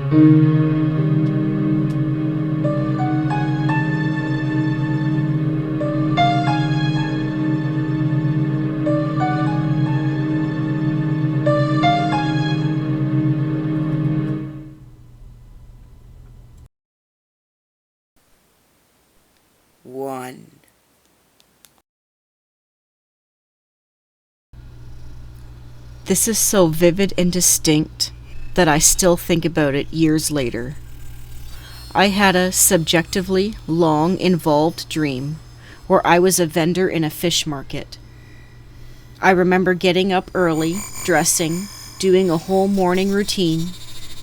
One. This is so vivid and distinct that I still think about it years later. I had a subjectively long, involved dream where I was a vendor in a fish market. I remember getting up early, dressing, doing a whole morning routine,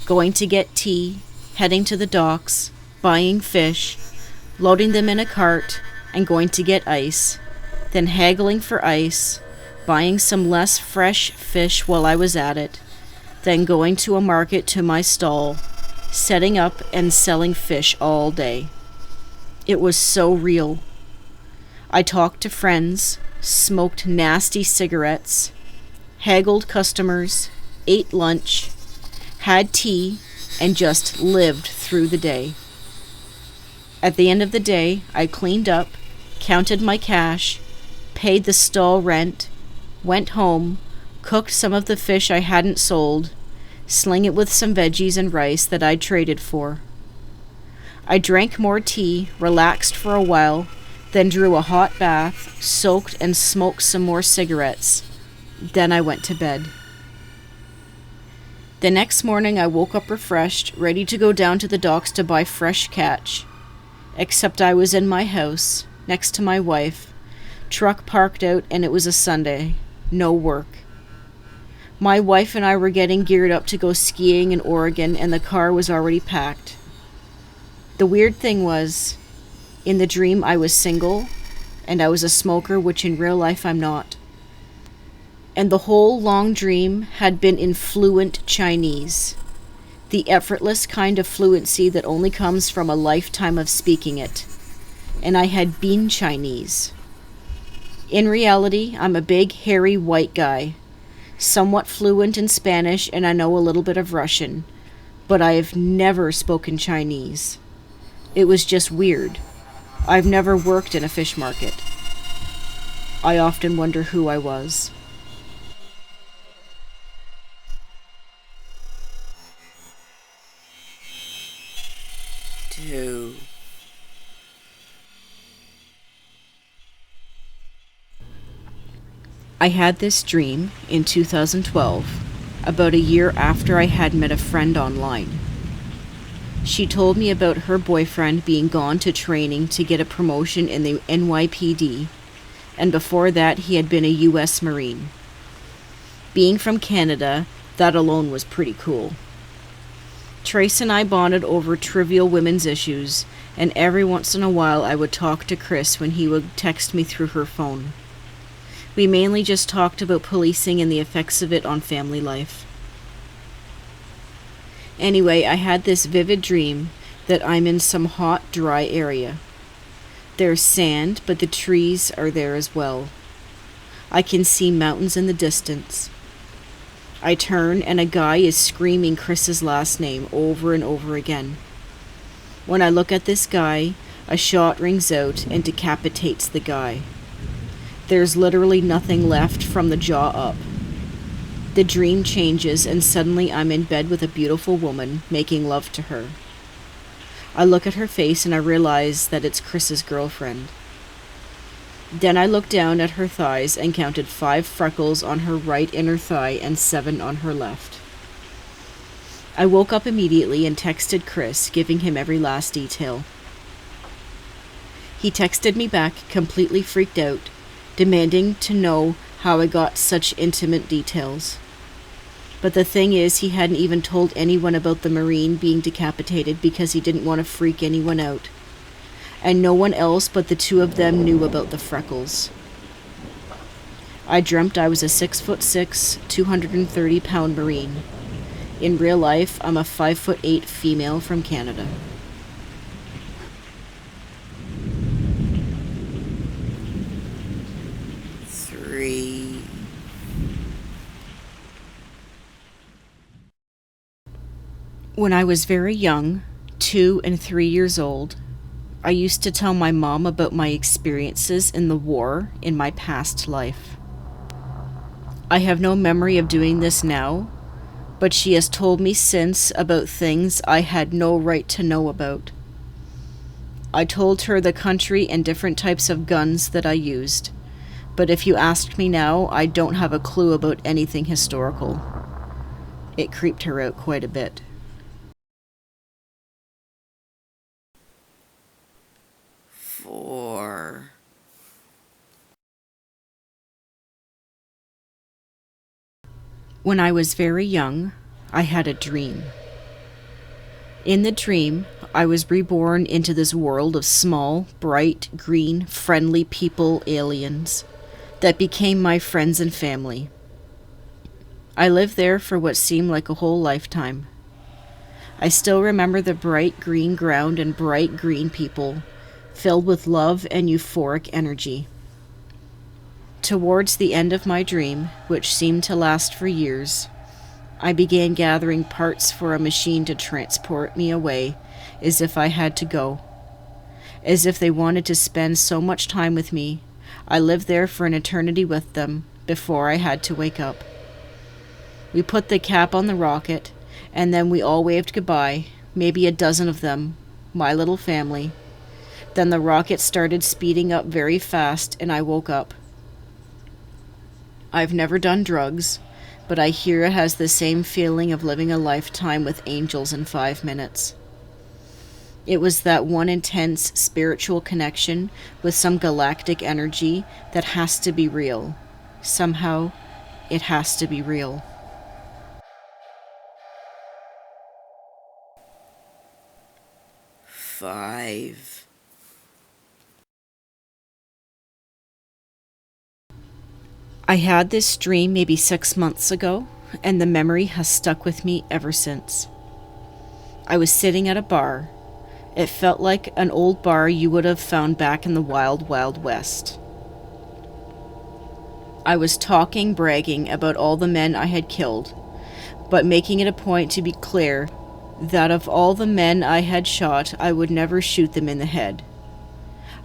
going to get tea, heading to the docks, buying fish, loading them in a cart, and going to get ice, then haggling for ice, buying some less fresh fish while I was at it, then going to a market to my stall, setting up and selling fish all day. It was so real. I talked to friends, smoked nasty cigarettes, haggled customers, ate lunch, had tea, and just lived through the day. At the end of the day, I cleaned up, counted my cash, paid the stall rent, went home, cooked some of the fish I hadn't sold, sling it with some veggies and rice that I'd traded for. I drank more tea, relaxed for a while, then drew a hot bath, soaked and smoked some more cigarettes. Then I went to bed. The next morning I woke up refreshed, ready to go down to the docks to buy fresh catch. Except I was in my house, next to my wife, truck parked out, and it was a Sunday. No work. My wife and I were getting geared up to go skiing in Oregon, and the car was already packed. The weird thing was, in the dream I was single, and I was a smoker, which in real life I'm not. And the whole long dream had been in fluent Chinese, the effortless kind of fluency that only comes from a lifetime of speaking it. And I had been Chinese. In reality, I'm a big, hairy, white guy, somewhat fluent in Spanish, and I know a little bit of Russian, but I have never spoken Chinese. It was just weird. I've never worked in a fish market. I often wonder who I was. Two. I had this dream in 2012, about a year after I had met a friend online. She told me about her boyfriend being gone to training to get a promotion in the NYPD, and before that he had been a US Marine. Being from Canada, that alone was pretty cool. Trace and I bonded over trivial women's issues, and every once in a while I would talk to Chris when he would text me through her phone. We mainly just talked about policing and the effects of it on family life. Anyway, I had this vivid dream that I'm in some hot, dry area. There's sand, but the trees are there as well. I can see mountains in the distance. I turn and a guy is screaming Chris's last name over and over again. When I look at this guy, a shot rings out and decapitates the guy. There's literally nothing left from the jaw up. The dream changes, and suddenly I'm in bed with a beautiful woman, making love to her. I look at her face and I realize that it's Chris's girlfriend. Then I look down at her thighs and counted 5 freckles on her right inner thigh and 7 on her left. I woke up immediately and texted Chris, giving him every last detail. He texted me back, completely freaked out, demanding to know how I got such intimate details. But the thing is, he hadn't even told anyone about the Marine being decapitated because he didn't want to freak anyone out. And no one else but the 2 of them knew about the freckles. I dreamt I was a 6'6", 230-pound Marine. In real life, I'm a 5'8" female from Canada. Three. When I was very young, 2 and 3 years old, I used to tell my mom about my experiences in the war in my past life. I have no memory of doing this now, but she has told me since about things I had no right to know about. I told her the country and different types of guns that I used, but if you asked me now, I don't have a clue about anything historical. It creeped her out quite a bit. Four. When I was very young, I had a dream. In the dream, I was reborn into this world of small, bright, green, friendly people, aliens, that became my friends and family. I lived there for what seemed like a whole lifetime. I still remember the bright green ground and bright green people, filled with love and euphoric energy. Towards the end of my dream, which seemed to last for years, I began gathering parts for a machine to transport me away, as if I had to go. As if they wanted to spend so much time with me, I lived there for an eternity with them before I had to wake up. We put the cap on the rocket, and then we all waved goodbye, maybe a dozen of them, my little family. Then the rocket started speeding up very fast, and I woke up. I've never done drugs, but I hear it has the same feeling of living a lifetime with angels in 5 minutes. It was that one intense spiritual connection with some galactic energy that has to be real. Somehow, it has to be real. Five. I had this dream maybe 6 months ago, and the memory has stuck with me ever since. I was sitting at a bar. It felt like an old bar you would have found back in the wild, wild west. I was talking, bragging about all the men I had killed, but making it a point to be clear that of all the men I had shot, I would never shoot them in the head.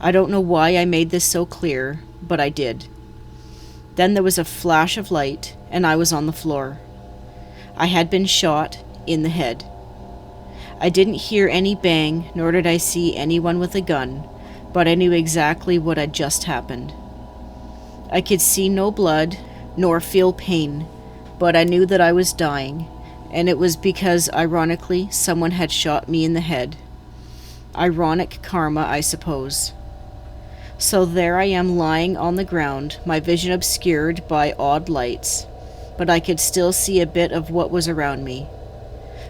I don't know why I made this so clear, but I did. Then there was a flash of light, and I was on the floor. I had been shot in the head. I didn't hear any bang, nor did I see anyone with a gun, but I knew exactly what had just happened. I could see no blood, nor feel pain, but I knew that I was dying, and it was because, ironically, someone had shot me in the head. Ironic karma, I suppose. So there I am lying on the ground, my vision obscured by odd lights, but I could still see a bit of what was around me.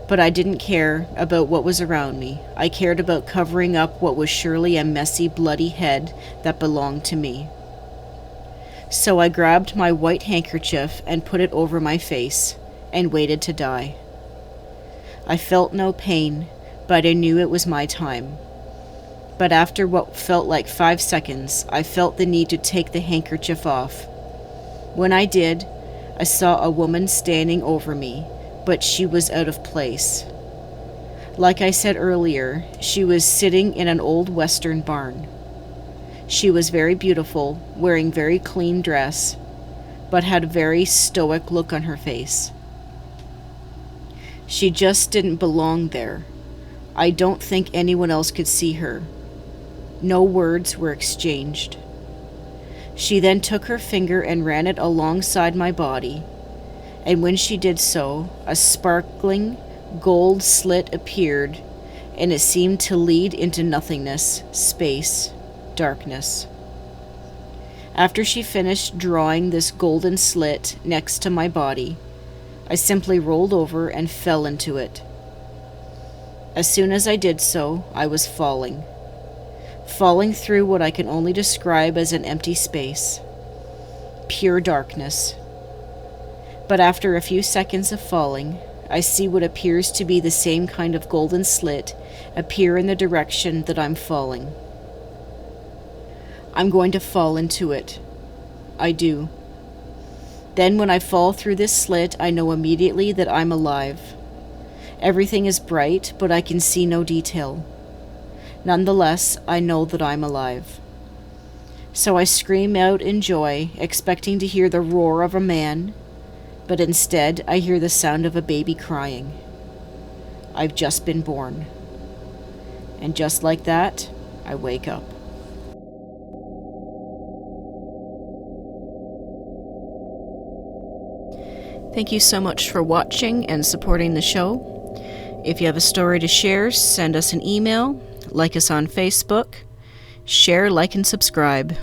But I didn't care about what was around me. I cared about covering up what was surely a messy, bloody head that belonged to me. So I grabbed my white handkerchief and put it over my face, and waited to die. I felt no pain, but I knew it was my time. But after what felt like 5 seconds, I felt the need to take the handkerchief off. When I did, I saw a woman standing over me, but she was out of place. Like I said earlier, she was sitting in an old western barn. She was very beautiful, wearing very clean dress, but had a very stoic look on her face. She just didn't belong there. I don't think anyone else could see her. No words were exchanged. She then took her finger and ran it alongside my body, and when she did so, a sparkling gold slit appeared, and it seemed to lead into nothingness, space, darkness. After she finished drawing this golden slit next to my body, I simply rolled over and fell into it. As soon as I did so, I was falling through what I can only describe as an empty space. Pure darkness. But after a few seconds of falling, I see what appears to be the same kind of golden slit appear in the direction that I'm falling. I'm going to fall into it. I do. Then when I fall through this slit, I know immediately that I'm alive. Everything is bright, but I can see no detail. Nonetheless, I know that I'm alive. So I scream out in joy, expecting to hear the roar of a man, but instead I hear the sound of a baby crying. I've just been born. And just like that, I wake up. Thank you so much for watching and supporting the show. If you have a story to share, send us an email, like us on Facebook, share, like, and subscribe.